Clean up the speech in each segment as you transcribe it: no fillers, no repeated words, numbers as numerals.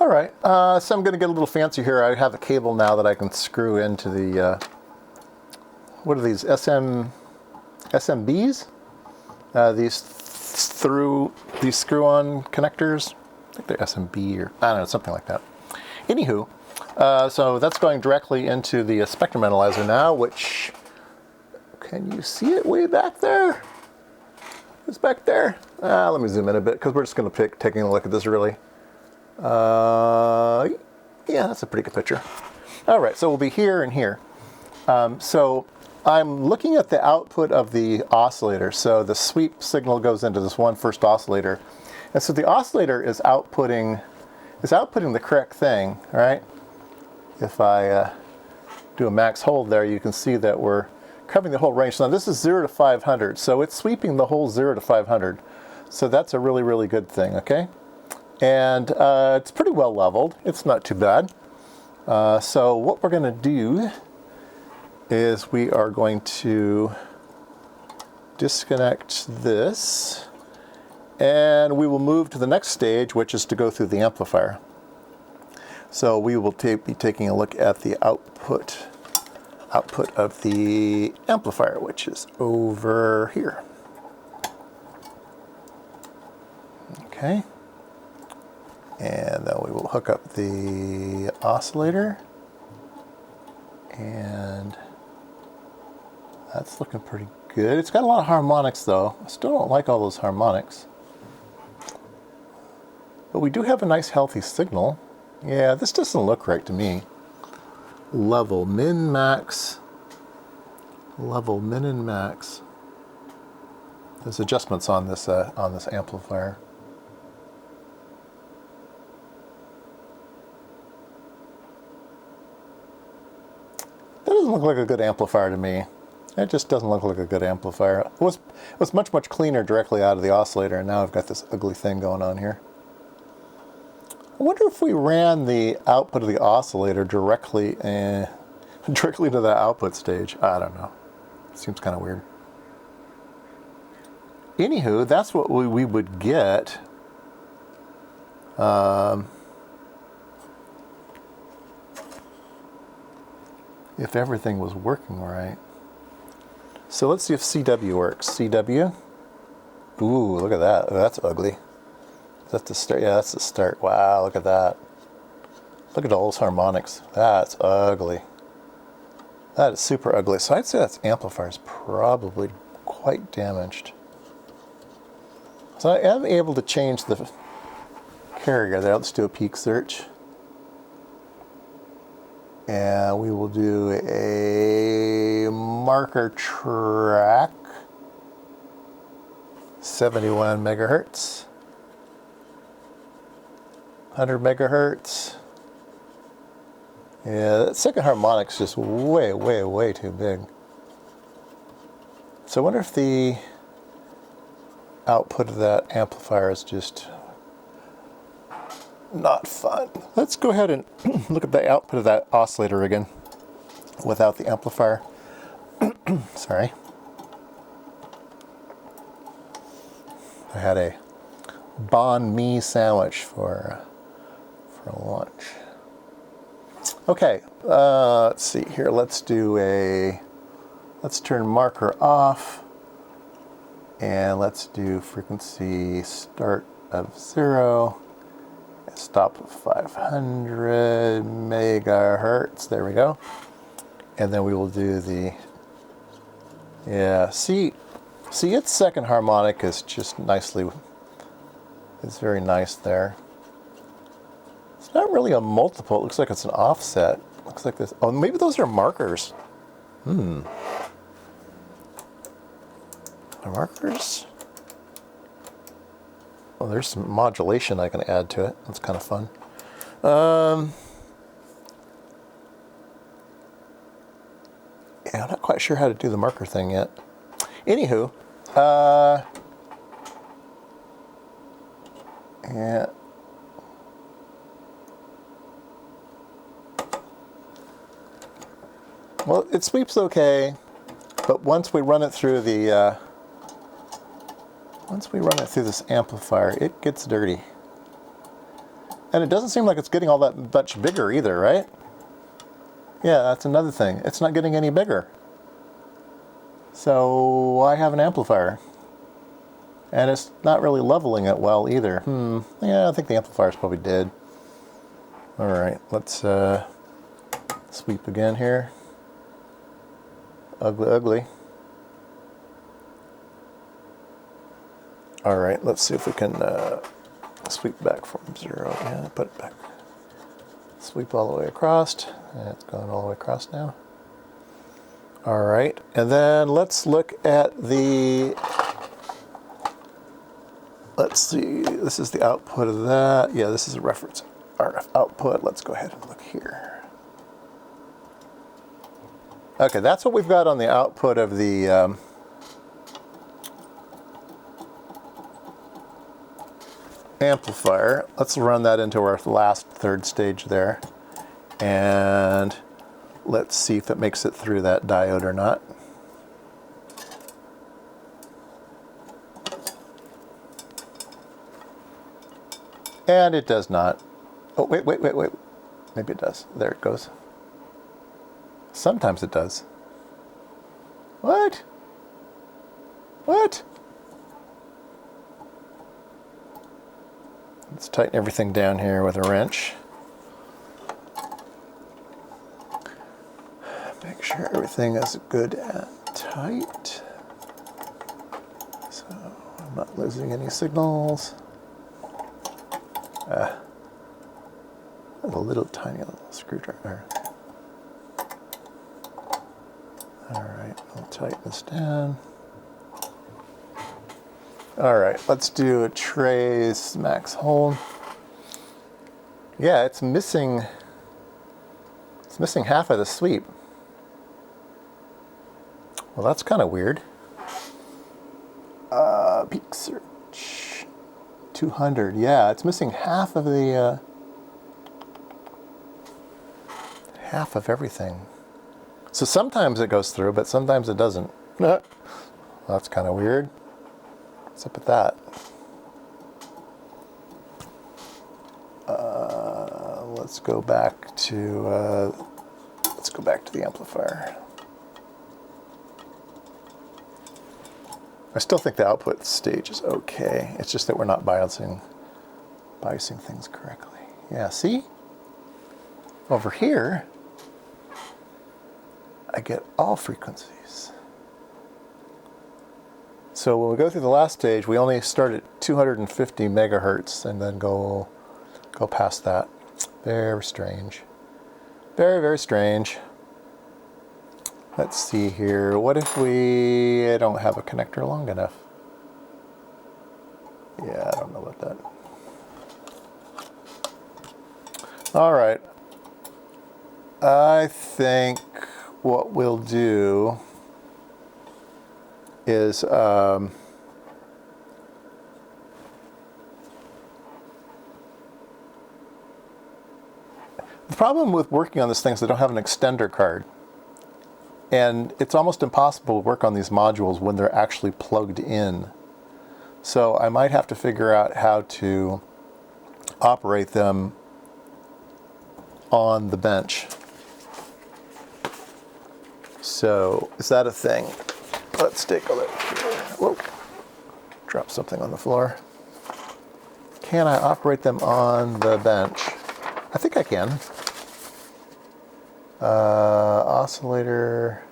All right, so I'm going to get a little fancy here. I have a cable now that I can screw into the, what are these, SMBs? These screw-on connectors. I think they're SMB or, I don't know, something like that. Anywho, so that's going directly into the spectrum analyzer now, which, can you see it way back there? It's back there. Let me zoom in a bit, because we're just going to taking a look at this really. Yeah, that's a pretty good picture. All right, so we'll be here and here. So I'm looking at the output of the oscillator. So the sweep signal goes into this one first oscillator. And so the oscillator is outputting the correct thing, right? If I do a max hold there, you can see that we're covering the whole range. Now this is 0 to 500, so it's sweeping the whole 0 to 500. So that's a really, really good thing, okay? And it's pretty well leveled. It's not too bad. So what we're going to do is we are going to disconnect this, and we will move to the next stage, which is to go through the amplifier. So we will be taking a look at the output of the amplifier, which is over here. Okay. And then we will hook up the oscillator, and that's looking pretty good. It's got a lot of harmonics though. I still don't like all those harmonics. But we do have a nice healthy signal. Yeah, this doesn't look right to me. Level, min, max. Level, min, and max. There's adjustments on this amplifier. That doesn't look like a good amplifier to me. It just doesn't look like a good amplifier. It was much, much cleaner directly out of the oscillator, and now I've got this ugly thing going on here. I wonder if we ran the output of the oscillator directly to the output stage. I don't know. Seems kind of weird. Anywho, that's what we would get. If everything was working right. So let's see if CW works. CW. Ooh, look at that. Oh, that's ugly. Is that the start? Yeah, that's the start. Wow, look at that. Look at all those harmonics. That's ugly. That is super ugly. So I'd say that amplifier is probably quite damaged. So I am able to change the carrier there. Let's do a peak search. And we will do a marker track, 71 megahertz, 100 megahertz. Yeah, that second harmonic's just way, way, way too big. So I wonder if the output of that amplifier is just not fun. Let's go ahead and look at the output of that oscillator again without the amplifier. Sorry. I had a banh mi sandwich for lunch. Okay, let's see here. Let's turn marker off, and let's do frequency start of 0. Stop of 500 megahertz. There we go. And then we will do the, yeah, see its second harmonic is just nicely, it's very nice there. It's not really a multiple. It looks like it's an offset. Looks like this. Oh, maybe those are markers. Are markers? Oh, there's some modulation I can add to it. That's kind of fun. Yeah, I'm not quite sure how to do the marker thing yet. Anywho, yeah. Well, it sweeps okay, but once we run it through the this amplifier, it gets dirty. And it doesn't seem like it's getting all that much bigger either, right? Yeah, that's another thing. It's not getting any bigger. So I have an amplifier. And it's not really leveling it well either. Yeah, I think the amplifier's probably dead. All right, let's sweep again here. Ugly, ugly. All right, let's see if we can sweep back from 0. Yeah, put it back. Sweep all the way across. Yeah, it's going all the way across now. All right, and then let's look at the, let's see, this is the output of that. Yeah, this is a reference RF output. Let's go ahead and look here. Okay, that's what we've got on the output of the amplifier. Let's run that into our last third stage there. And let's see if it makes it through that diode or not. And it does not. Oh, wait. Maybe it does. There it goes. Sometimes it does. What? What? Let's tighten everything down here with a wrench. Make sure everything is good and tight. So I'm not losing any signals. A little tiny little screwdriver. All right, I'll tighten this down. All right, let's do a trace max hold. Yeah, it's missing half of the sweep. Well, that's kind of weird. Peak search 200. Yeah, it's missing half of the half of everything. So sometimes it goes through, but sometimes it doesn't. That's kind of weird. What's up with that? Let's go back to the amplifier. I still think the output stage is okay. It's just that we're not biasing things correctly. Yeah, see? Over here, I get all frequencies. So when we go through the last stage, we only start at 250 megahertz and then go past that. Very strange. Very, very strange. Let's see here. What if we don't have a connector long enough? Yeah, I don't know about that. All right. I think what we'll do is the problem with working on this thing is I don't have an extender card. And it's almost impossible to work on these modules when they're actually plugged in. So I might have to figure out how to operate them on the bench. So is that a thing? Let's take a look here. Whoa, drop something on the floor. Can I operate them on the bench? I think I can. Oscillator.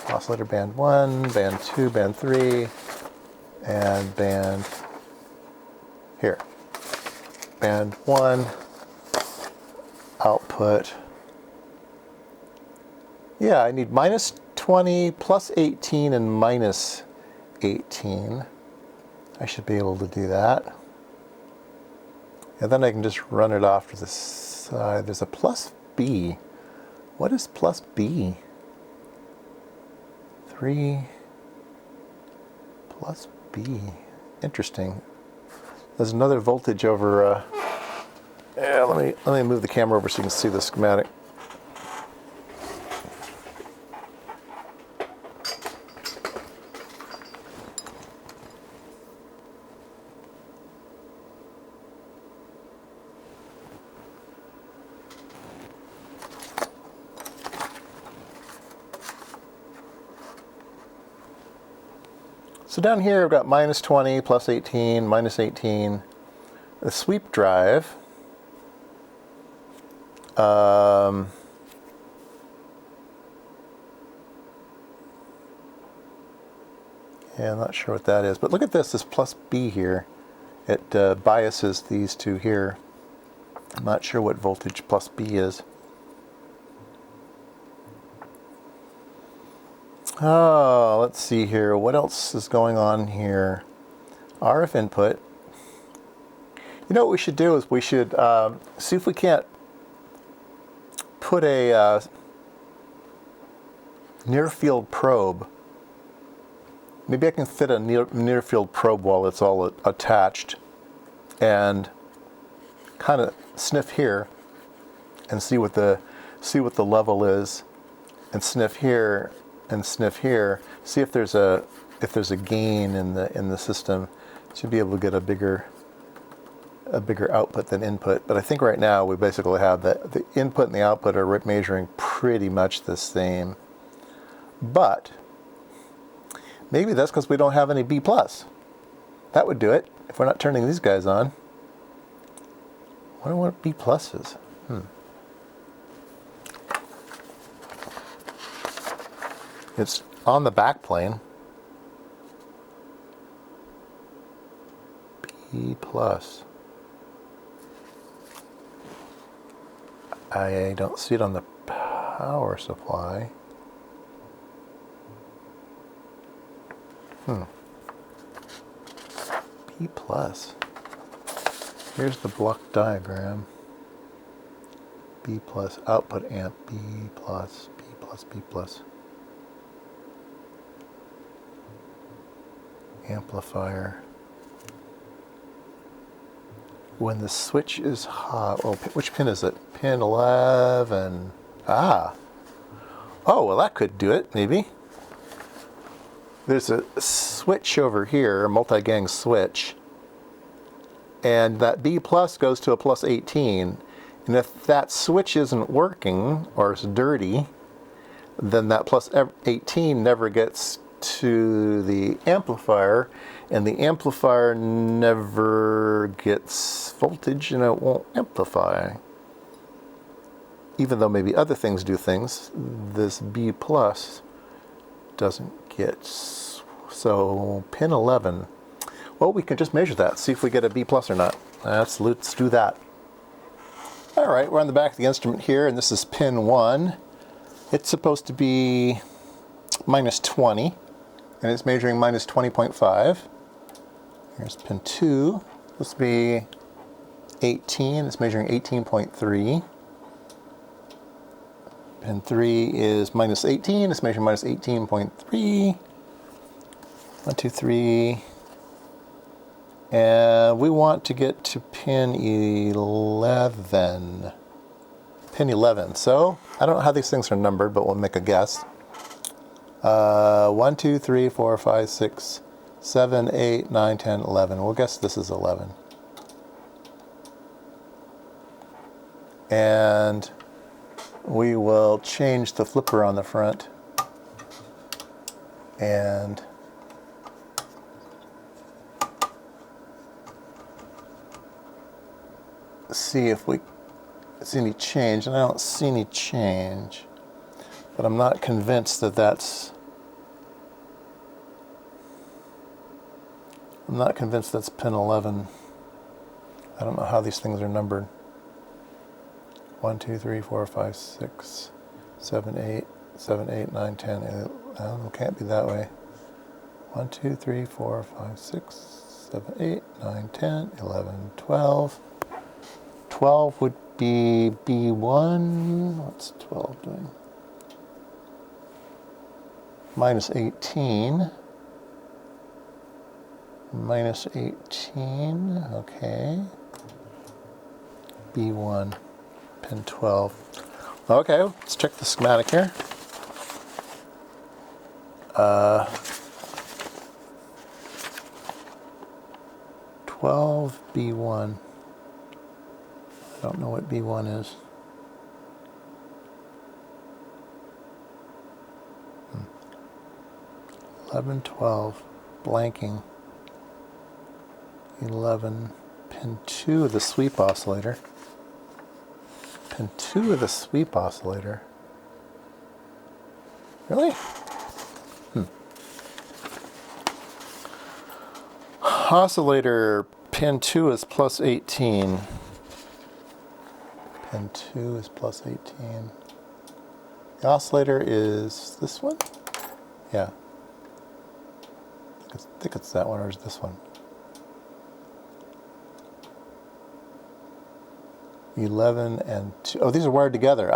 Oscillator band 1, band 2, band 3, and band here. Band 1, output. Yeah, I need minus 20, plus 18, and minus 18. I should be able to do that. And then I can just run it off to the side. There's a plus B. What is plus B? 3 plus B. Interesting. There's another voltage over. Yeah, let me move the camera over so you can see the schematic. So down here I've got minus 20, plus 18, minus 18. The sweep drive. Yeah, I'm not sure what that is, but look at this plus B here. It biases these two here. I'm not sure what voltage plus B is. Oh, let's see here. What else is going on here? RF input. You know what we should do is we should see if we can't put a near field probe. Maybe I can fit a near field probe while it's all attached and kind of sniff here and see what the level is, and sniff here and sniff here. See if there's a gain in the system. Should be able to get a bigger output than input. But I think right now we basically have the input and the output are measuring pretty much the same. But maybe that's because we don't have any B+. That would do it if we're not turning these guys on. I wonder what B+ is. It's on the back plane. B+. I don't see it on the power supply. B+. Here's the block diagram. B+, output amp, B+, B+, B+. Amplifier. When the switch is hot, well, which pin is it? Pin 11. Ah. Oh, well, that could do it, maybe. There's a switch over here, a multi-gang switch, and that B+ goes to a plus 18. And if that switch isn't working, or it's dirty, then that plus 18 never gets to the amplifier, and the amplifier never gets voltage, and it won't amplify. Even though maybe other things do things, this B+ doesn't get. So pin 11. Well, we can just measure that, see if we get a B+ or not. Let's do that. All right, we're on the back of the instrument here, and this is pin 1. It's supposed to be minus 20, and it's measuring minus 20.5. Here's pin 2. This will be 18. It's measuring 18.3. Pin 3 is minus 18. It's measuring minus 18.3. 1, 2, 3. And we want to get to pin 11. Pin 11. So, I don't know how these things are numbered, but we'll make a guess. 1, 2, 3, 4, 5, 6, 7, 8, 9, 10, 11. We'll guess this is 11. And we will change the flipper on the front and see if we see any change. And I don't see any change, but I'm not convinced that that's pin 11. I don't know how these things are numbered. 1, 2, 3, 4, 5, 6, 7, 8, 7, 8, 9, 10. It can't be that way. 1, 2, 3, 4, 5, 6, 7, 8, 9, 10, 11, 12. 12 would be B1. What's 12 doing? Minus 18. Minus 18. Okay. B1. Pin 12. Okay, let's check the schematic here. 12 B1. I don't know what B1 is. 11, 12. blanking. 11, pin 2 of the sweep oscillator. Pin 2 of the sweep oscillator. Really? Oscillator pin 2 is plus 18. Pin 2 is plus 18. The oscillator is this one? Yeah. I think it's that one, or is this one? 11 and 2. Oh, these are wired together.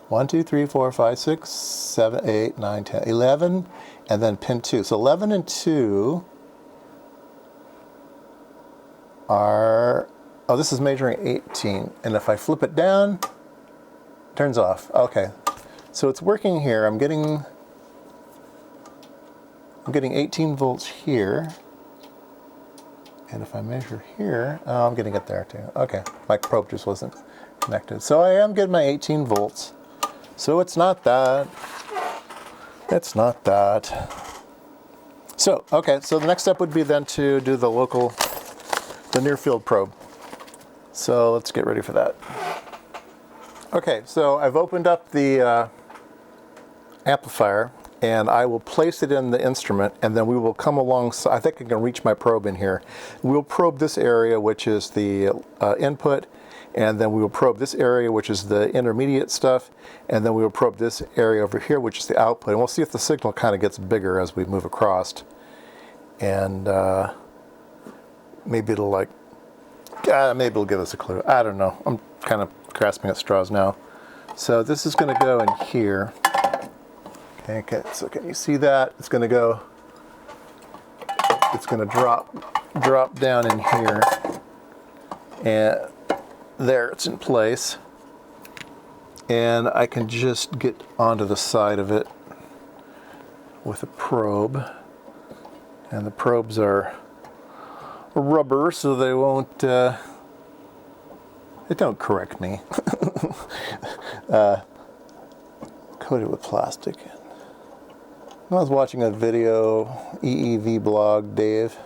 1, 2, 3, 4, 5, 6, 7, 8, 9, 10, 11, and then pin 2. So 11 and 2 are, oh, this is measuring 18. And if I flip it down, it turns off. Okay. So it's working here. I'm getting 18 volts here. And if I measure here, oh, I'm getting it there too. Okay, my probe just wasn't connected. So I am getting my 18 volts. So it's not that. It's not that. So, okay, so the next step would be then to do the near field probe. So let's get ready for that. Okay, so I've opened up the amplifier, and I will place it in the instrument, and then we will come alongside. I think I can reach my probe in here. We'll probe this area, which is the input, and then we will probe this area, which is the intermediate stuff, and then we will probe this area over here, which is the output. And we'll see if the signal kind of gets bigger as we move across. And maybe it'll maybe it'll give us a clue. I don't know. I'm kind of grasping at straws now. So this is going to go in here. Okay, so can you see that? It's going to go, it's going to drop down in here, and there it's in place. And I can just get onto the side of it with a probe. And the probes are rubber, so they won't, they don't correct me. Coated with plastic. I was watching a video, EEV blog, Dave.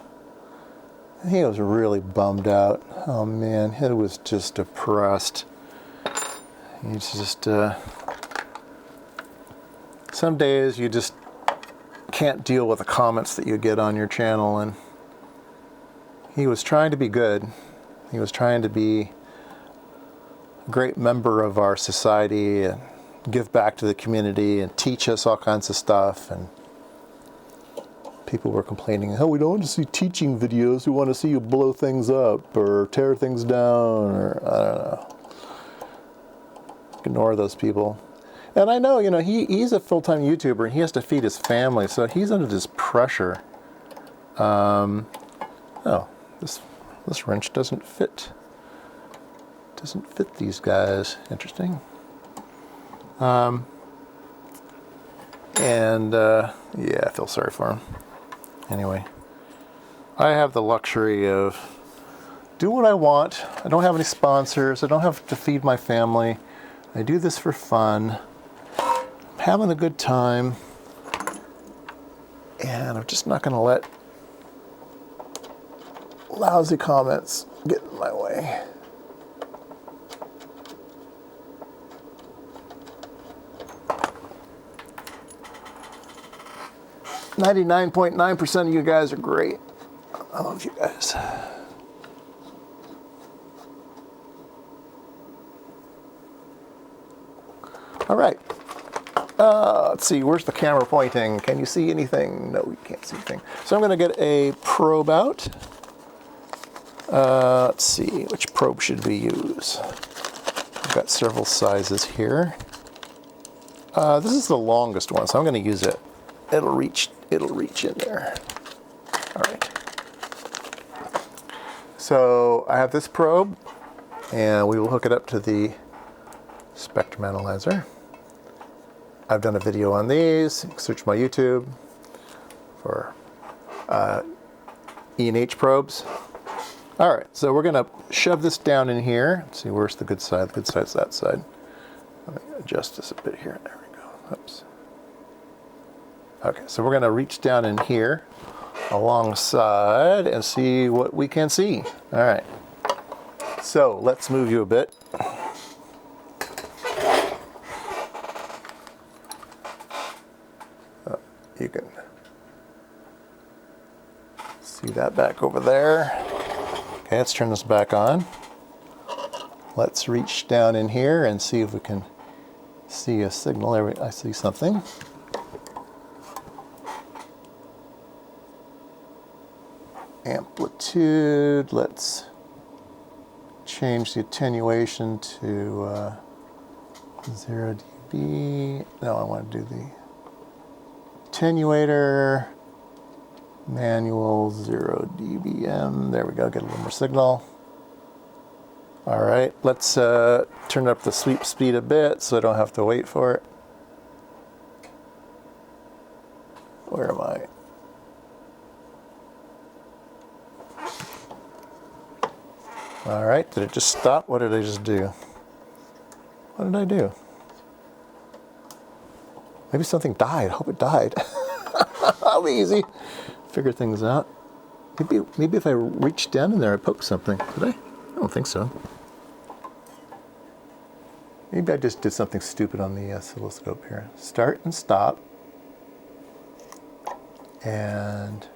He was really bummed out. Oh man, he was just depressed. He's just, some days you just can't deal with the comments that you get on your channel, and he was trying to be good. He was trying to be a great member of our society and give back to the community and teach us all kinds of stuff. And people were complaining, oh, we don't want to see teaching videos, we want to see you blow things up or tear things down, or I don't know. Ignore those people. And I know, he's a full-time YouTuber and he has to feed his family, so he's under this pressure. Oh, this wrench doesn't fit. Doesn't fit these guys. Interesting. Yeah, I feel sorry for him. Anyway, I have the luxury of do what I want. I don't have any sponsors. I don't have to feed my family. I do this for fun. I'm having a good time. And I'm just not going to let lousy comments get in my way. .9% of you guys are great. I love you guys. All right. Let's see. Where's the camera pointing? Can you see anything? No, you can't see anything. So I'm going to get a probe out. Let's see. Which probe should we use? I've got several sizes here. This is the longest one, so I'm going to use it. It'll reach in there. All right. So I have this probe, and we will hook it up to the spectrum analyzer. I've done a video on these. Search my YouTube for E&H probes. All right, so we're gonna shove this down in here. Let's see, where's the good side? The good side's that side. Let me adjust this a bit here. There we go. Oops. Okay, so we're going to reach down in here, alongside and see what we can see. All right. So let's move you a bit. You can see that back over there. Okay, let's turn this back on. Let's reach down in here and see if we can see a signal. There, I see something. Amplitude, let's change the attenuation to 0 dB. No, I want to do the attenuator, manual 0 dBm. There we go, get a little more signal. All right, let's turn up the sweep speed a bit so I don't have to wait for it. Where am I? All right, did it just stop? What did I just do? What did I do? Maybe something died. I hope it died. That'll be easy. Figure things out. Maybe if I reach down in there, I poke something. Did I? I don't think so. Maybe I just did something stupid on the oscilloscope here. Start and stop. And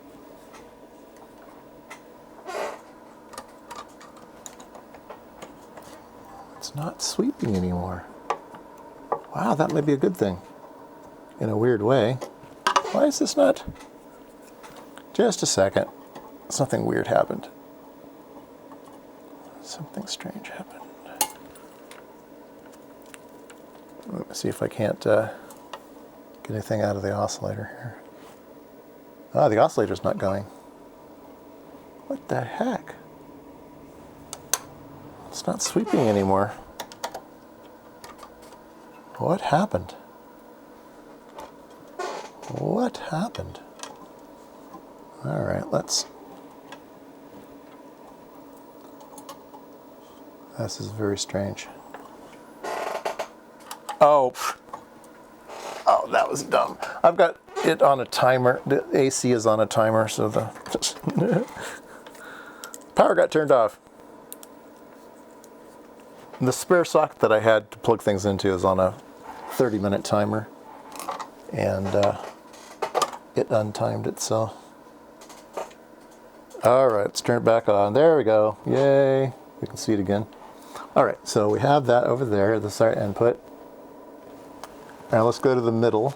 it's not sweeping anymore. Wow, that might be a good thing. In a weird way. Why is this not? Just a second. Something weird happened. Something strange happened. Let me see if I can't get anything out of the oscillator here. Ah, the oscillator's not going. What the heck? It's not sweeping anymore. What happened? What happened? All right, let's... This is very strange. Oh, that was dumb. I've got it on a timer. The AC is on a timer, so the power got turned off. And the spare socket that I had to plug things into is on a 30-minute timer, and it untimed itself. All right, let's turn it back on. There we go. Yay! We can see it again. All right, so we have that over there. This is our input. Now let's go to the middle.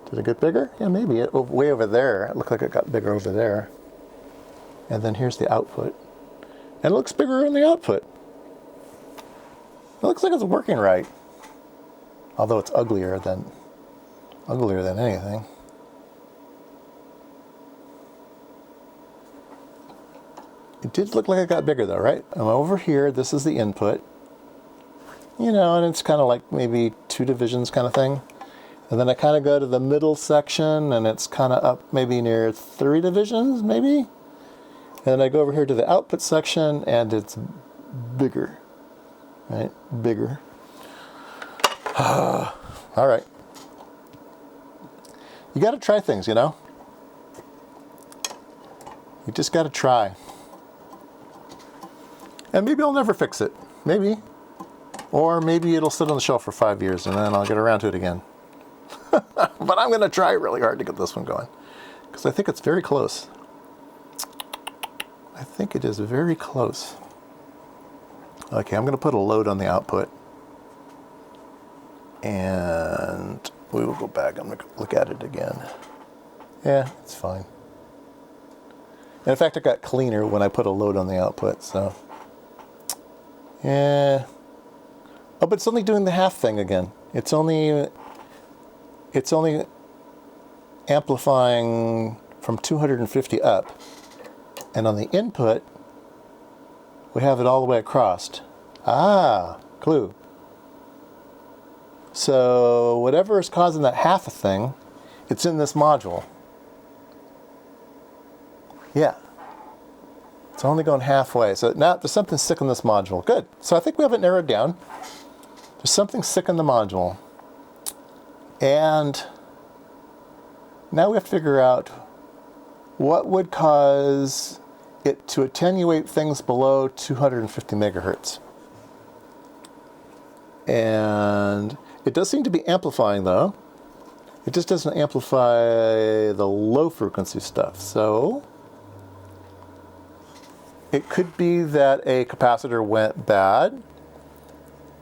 Did it get bigger? Yeah, maybe. Way over there. It looked like it got bigger over there. And then here's the output. And it looks bigger in the output. It looks like it's working right. Although it's uglier than anything. It did look like it got bigger though, right? I'm over here. This is the input. You know, and it's kind of like maybe 2 divisions kind of thing. And then I kind of go to the middle section and it's kind of up maybe near 3 divisions, maybe. And then I go over here to the output section and it's bigger, right? Bigger. All right. You got to try things, you know? You just got to try. And maybe I'll never fix it. Maybe. Or maybe it'll sit on the shelf for 5 years and then I'll get around to it again. But I'm going to try really hard to get this one going. Because I think it's very close. I think it is very close. Okay, I'm going to put a load on the output. And we will go back and look at it again. Yeah, it's fine. And in fact, it got cleaner when I put a load on the output, so. Yeah. Oh, but it's only doing the half thing again. It's only amplifying from 250 up. And on the input, we have it all the way across. Ah, clue. So whatever is causing that half a thing, it's in this module. Yeah. It's only going halfway. So now there's something sick in this module. Good. So I think we have it narrowed down. There's something sick in the module. And now we have to figure out what would cause it to attenuate things below 250 megahertz? And it does seem to be amplifying, though. It just doesn't amplify the low frequency stuff. So it could be that a capacitor went bad,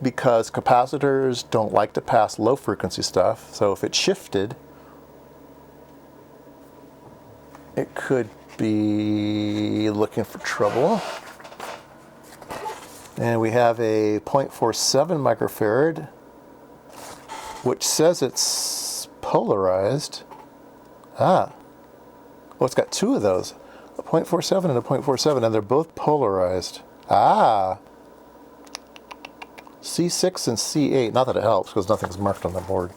because capacitors don't like to pass low frequency stuff. So if it shifted, it could be looking for trouble. And we have a 0.47 microfarad, which says it's polarized. Well, it's got two of those, a 0.47 and a 0.47, and they're both polarized. C6 and C8, not that it helps because nothing's marked on the board.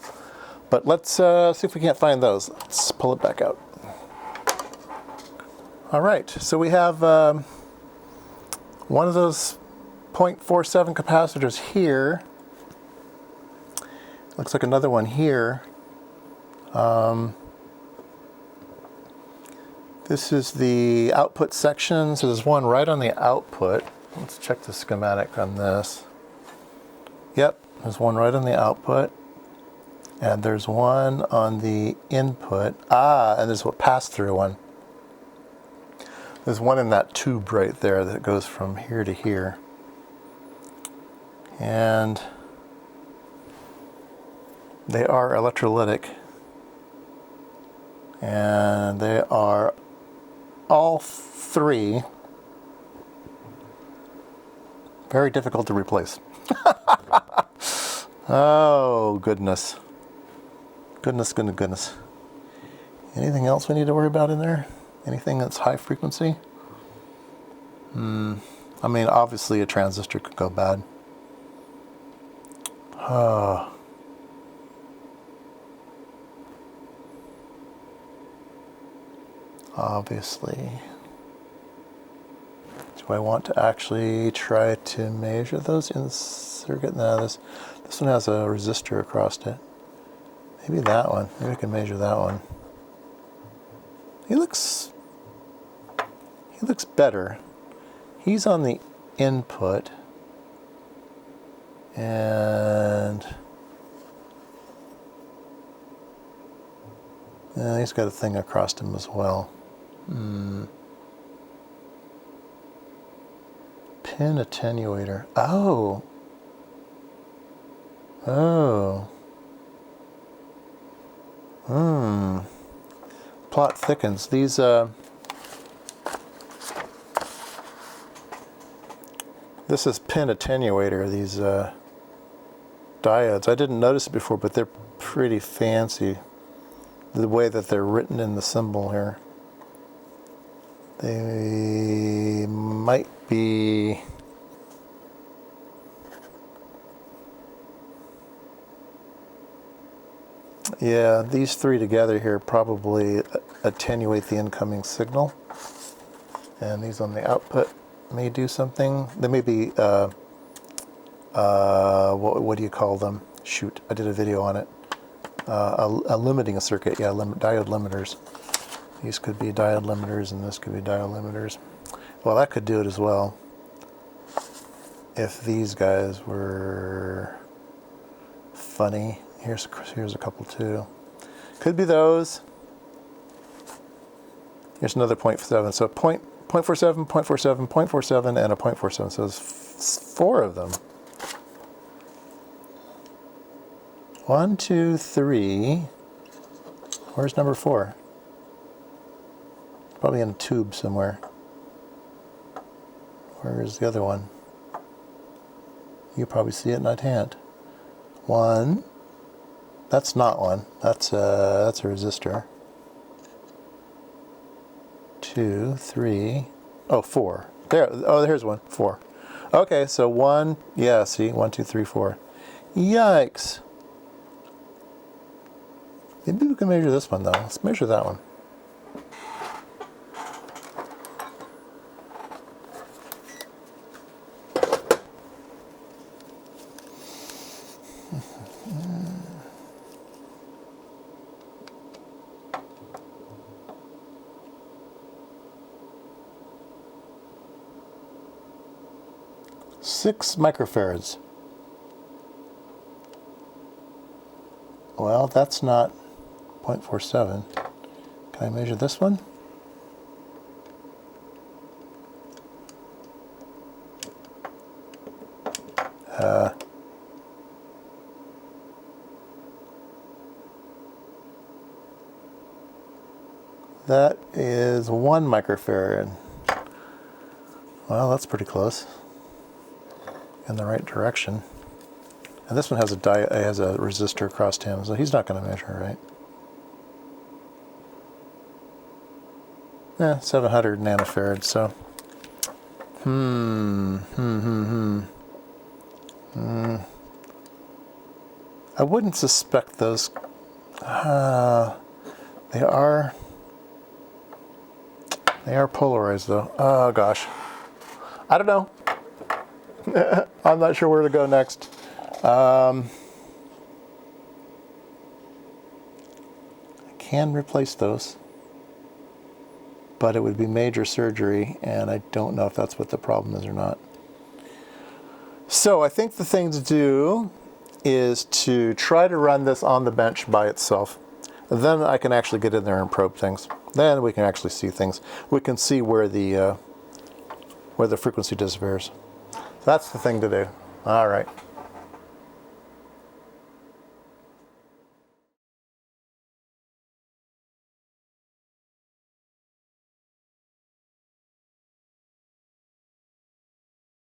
But let's see if we can't find those. Let's pull it back out. All right, so we have one of those 0.47 capacitors here. Looks like another one here. This is the output section, so there's one right on the output. Let's check the schematic on this. Yep, there's one right on the output, and there's one on the input. And there's a pass-through one. There's one in that tube right there that goes from here to here. And they are electrolytic. And they are all three very difficult to replace. Oh, goodness. Goodness. Anything else we need to worry about in there? Anything that's high frequency? I mean, obviously a transistor could go bad. Obviously. Do I want to actually try to measure those in circuit? No, this one has a resistor across it. Maybe that one. Maybe I can measure that one. He looks better. He's on the input, and he's got a thing across him as well. Pin attenuator. Plot thickens. These this is pin attenuator, these diodes. I didn't notice it before, but they're pretty fancy, the way that they're written in the symbol here. They might be these three together here probably attenuate the incoming signal, and these on the output may do something. They may be what do you call them? Shoot, I did a video on it. A limiting circuit, diode limiters. These could be diode limiters, and this could be diode limiters. Well, that could do it as well if these guys were funny. Here's a couple too. Could be those. Here's another 0.7. So 0.47, 0.47, 0.47, and a 0.47. So there's four of them. 1, 2, 3. Where's number 4? Probably in a tube somewhere. Where's the other one? You probably see it, and I can't. 1. That's not one. That's a resistor. 2, 3. Oh, 4. There. Oh, there's one. 4. Okay, so 1. Yeah, see, 1, 2, 3, 4. Yikes. Maybe we can measure this one though. Let's measure that one. 6 microfarads. Well, that's not 0.47. Can I measure this one? That is 1 microfarad. Well, that's pretty close. In the right direction. And this one has a resistor across him, so he's not going to measure right. 700 nanofarads, so. I wouldn't suspect those. They are polarized though. Oh gosh. I don't know. I'm not sure where to go next. I can replace those, but it would be major surgery, and I don't know if that's what the problem is or not. So I think the thing to do is to try to run this on the bench by itself. Then I can actually get in there and probe things. Then we can actually see things. We can see where the frequency disappears. That's the thing to do. All right.